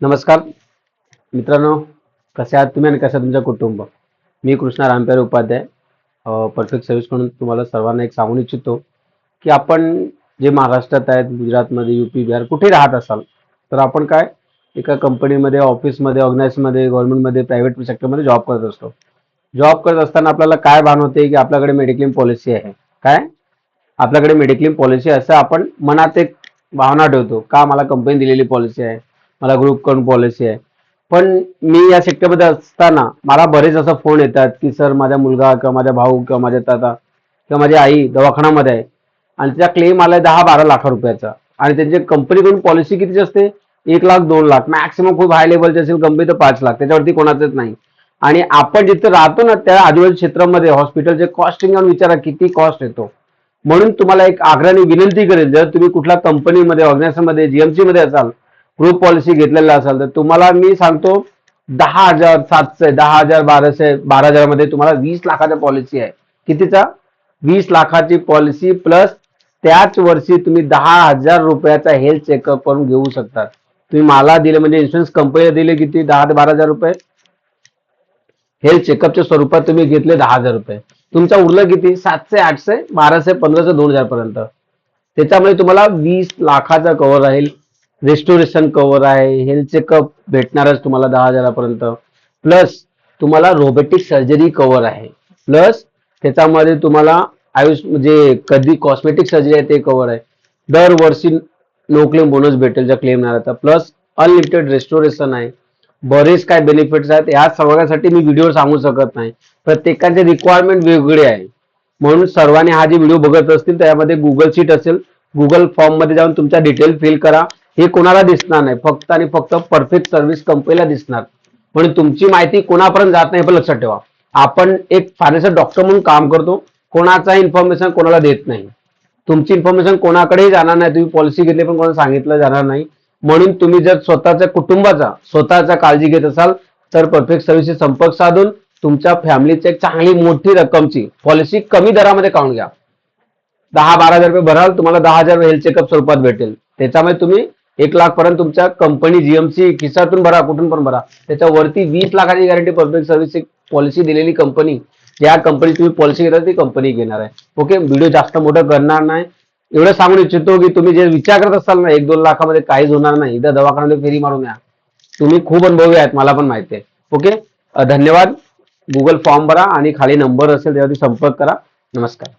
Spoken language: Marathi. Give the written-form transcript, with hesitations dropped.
नमस्कार मित्रांनो, कसे आहात तुम्ही आणि कसं तुमचं कुटुंब? मी कृष्णा रामप्यारे उपाध्याय परफेक्ट सर्व्हिस म्हणून तुम्हाला सर्वांना एक सांगू इच्छितो की आपण जे महाराष्ट्रात आहेत, गुजरातमध्ये, यूपी, बिहार कुठे राहत असाल तर आपण काय एका कंपनीमध्ये, ऑफिसमध्ये, ऑर्गनाइजमध्ये, गव्हर्नमेंटमध्ये, प्रायव्हेट सेक्टरमध्ये जॉब करत असतो. जॉब करत असताना आपल्याला काय भान होते की आपल्याकडे मेडिक्लेम पॉलिसी आहे. काय आपल्याकडे मेडिक्लेम पॉलिसी असं आपण मनात एक भावना ठेवतो का मला कंपनी दिलेली पॉलिसी आहे, मला ग्रुप कडून पॉलिसी आहे. पण मी या सेक्टरमध्ये असताना मला बरेच असं फोन येतात की सर माझा मुलगा किंवा माझा भाऊ किंवा माझ्या दादा किंवा माझी आई दवाखान्यामध्ये आहे आणि त्याचा क्लेम आलाय 10-12 लाख रुपयाचा आणि त्यांची कंपनीकडून पॉलिसी कितीची असते? 1 लाख 2 लाख, मॅक्सिमम खूप हाय लेवलची असेल कंपनी तर 5 लाख, त्याच्यावरती कोणाचंच नाही. आणि आपण जिथे राहतो ना त्या आदिवासी क्षेत्रामध्ये हॉस्पिटलचे कॉस्टिंग घेऊन विचारा किती कॉस्ट येतो. म्हणून तुम्हाला एक आग्रहाने विनंती करेल, जर तुम्ही कुठल्या कंपनीमध्ये, ऑर्गनायझेशनमध्ये, जीएमसी मध्ये असाल, ग्रुप पॉलिसी घेतलेला असाल तर तुम्हाला मी सांगतो 10,700, 10,000, 12,000 मध्ये तुम्हाला 20 लाखाची पॉलिसी आहे. कितीचा? 20 लाखाची पॉलिसी प्लस त्याच वर्षी तुम्ही 10,000 रुपयाचा हेल्थ चेकअप करून घेऊ शकता. तुम्ही मला दिले म्हणजे इन्शुरन्स कंपनीला दिले किती? 10 ते 12,000 रुपये. हेल्थ चेकअपच्या स्वरूपात तुम्ही घेतले 10,000 रुपये. तुमचा उरलं किती? 700, 800, 1200, 1500, 2,000 पर्यंत. त्याच्यामुळे तुम्हाला 20 लाखाचा कव्हर राहील. रेस्टोरेशन कव्हर आहे, हेल्थ चेकअप भेटणारच तुम्हाला 10,000 पर्यंत, प्लस तुम्हाला रोबोटिक सर्जरी कव्हर आहे, प्लस त्याच्यामध्ये तुम्हाला आयुष म्हणजे कधी कॉस्मेटिक सर्जरी आहे ते कव्हर आहे. दरवर्षी नो क्लेम बोनस भेटेल ज्या क्लेम नाही, प्लस अनलिमिटेड रेस्टोरेशन आहे. बरेच काय बेनिफिट्स आहेत. या सगळ्यासाठी मी व्हिडिओ सांगू शकत नाही, प्रत्येकाचे रिक्वायरमेंट वेगवेगळे आहे. म्हणून सर्वांनी हा जे व्हिडिओ बघत असतील त्यामध्ये गुगल शीट असेल, गुगल फॉर्म मध्ये जाऊन तुमच्या डिटेल फिल करा. हे कोणाला दिसणार नाही, फक्त आणि फक्त परफेक्ट सर्व्हिस कंपनीला दिसणार. म्हणून तुमची माहिती कोणापर्यंत जात नाही हे पण लक्षात ठेवा. आपण एक फायनान्शियल डॉक्टर म्हणून काम करतो, कोणाचा इन्फॉर्मेशन कोणाला देत नाही. तुमची इन्फॉर्मेशन कोणाकडेही जाणार नाही, तुम्ही पॉलिसी घेतली पण कोणाला सांगितलं जाणार नाही. म्हणून तुम्ही जर स्वतःच्या कुटुंबाचा स्वतःचा काळजी घेत असाल तर परफेक्ट सर्व्हिसशी संपर्क साधून तुमच्या फॅमिलीची एक चांगली मोठी रक्कमची पॉलिसी कमी दरामध्ये काढून घ्या. 10-12 हजार रुपये भराल, तुम्हाला 10,000 हेल्थ चेकअप स्वरूपात भेटेल. त्याच्यामुळे तुम्ही 1 लाख पर्यंत तुमच्या कंपनी जीएमसी खिसातून भरा, कुठून पण भरा, त्याच्यावरती 20 लाखाची गॅरंटी परफेक्ट सर्व्हिस पॉलिसी दिलेली कंपनी, ज्या कंपनी तुम्ही पॉलिसी घेता ती कंपनी घेणार आहे. ओके, व्हिडिओ जास्त मोठं करणार नाही. एवढं सांगून इच्छितो की तुम्ही जे विचार करत असाल ना 1-2 लाखामध्ये काहीच होणार नाही, इथं दवाखान्यामध्ये फेरी मारून या. तुम्ही खूप अनुभवी आहेत, मला पण माहिती आहे. ओके, धन्यवाद. गुगल फॉर्म भरा आणि खाली नंबर असेल त्यावरती संपर्क करा. नमस्कार.